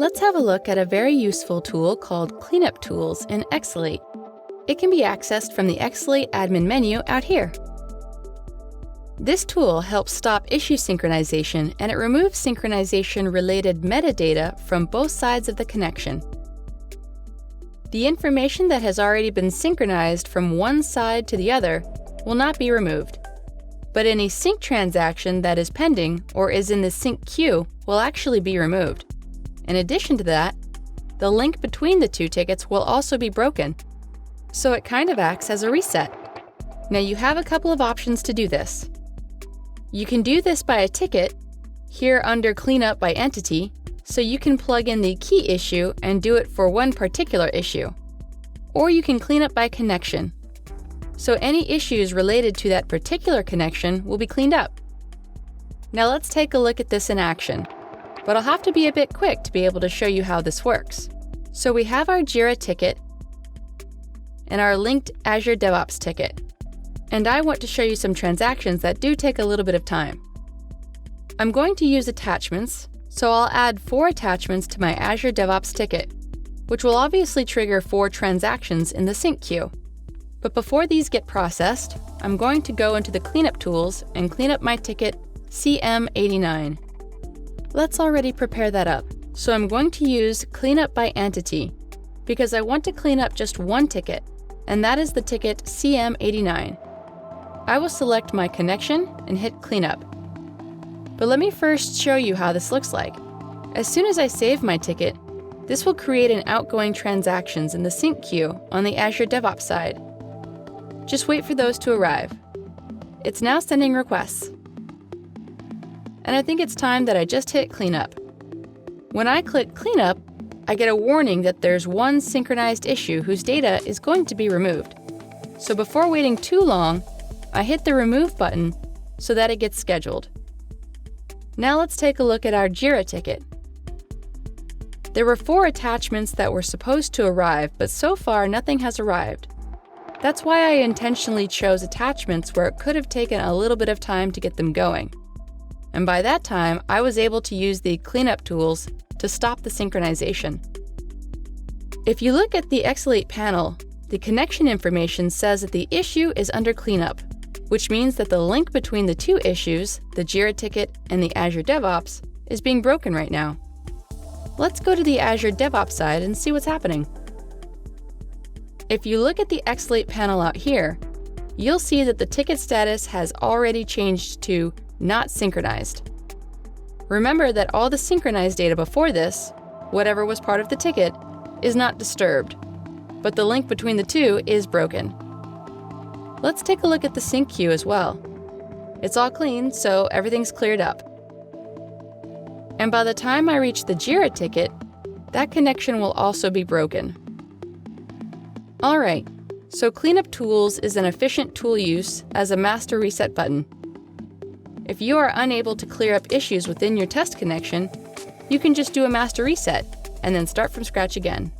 Let's have a look at a very useful tool called Cleanup Tools in Exalate. It can be accessed from the Exalate admin menu out here. This tool helps stop issue synchronization, and it removes synchronization-related metadata from both sides of the connection. The information that has already been synchronized from one side to the other will not be removed, but any sync transaction that is pending or is in the sync queue will actually be removed. In addition to that, the link between the two tickets will also be broken, so it kind of acts as a reset. Now you have a couple of options to do this. You can do this by a ticket, here under Cleanup by Entity, so you can plug in the key issue and do it for one particular issue. Or you can clean up by connection, so any issues related to that particular connection will be cleaned up. Now let's take a look at this in action, but I'll have to be a bit quick to be able to show you how this works. So we have our Jira ticket and our linked Azure DevOps ticket. And I want to show you some transactions that do take a little bit of time. I'm going to use attachments, so I'll add 4 attachments to my Azure DevOps ticket, which will obviously trigger 4 transactions in the sync queue. But before these get processed, I'm going to go into the cleanup tools and clean up my ticket CM89. Let's already prepare that up, so I'm going to use Cleanup by Entity, because I want to clean up just one ticket, and that is the ticket CM89. I will select my connection and hit Cleanup. But let me first show you how this looks like. As soon as I save my ticket, this will create an outgoing transactions in the sync queue on the Azure DevOps side. Just wait for those to arrive. It's now sending requests. And I think it's time that I just hit Cleanup. When I click Cleanup, I get a warning that there's one synchronized issue whose data is going to be removed. So before waiting too long, I hit the Remove button so that it gets scheduled. Now let's take a look at our Jira ticket. There were 4 attachments that were supposed to arrive, but so far nothing has arrived. That's why I intentionally chose attachments where it could have taken a little bit of time to get them going. And by that time, I was able to use the cleanup tools to stop the synchronization. If you look at the Exalate panel, the connection information says that the issue is under cleanup, which means that the link between the 2 issues, the Jira ticket and the Azure DevOps, is being broken right now. Let's go to the Azure DevOps side and see what's happening. If you look at the Exalate panel out here, you'll see that the ticket status has already changed to Not Synchronized. Remember that all the synchronized data before this, whatever was part of the ticket, is not disturbed, but the link between the 2 is broken. Let's take a look at the sync queue as well. It's all clean, so everything's cleared up. And by the time I reach the Jira ticket, that connection will also be broken. Alright, so Cleanup Tools is an efficient tool use as a master reset button. If you are unable to clear up issues within your test connection, you can just do a master reset and then start from scratch again.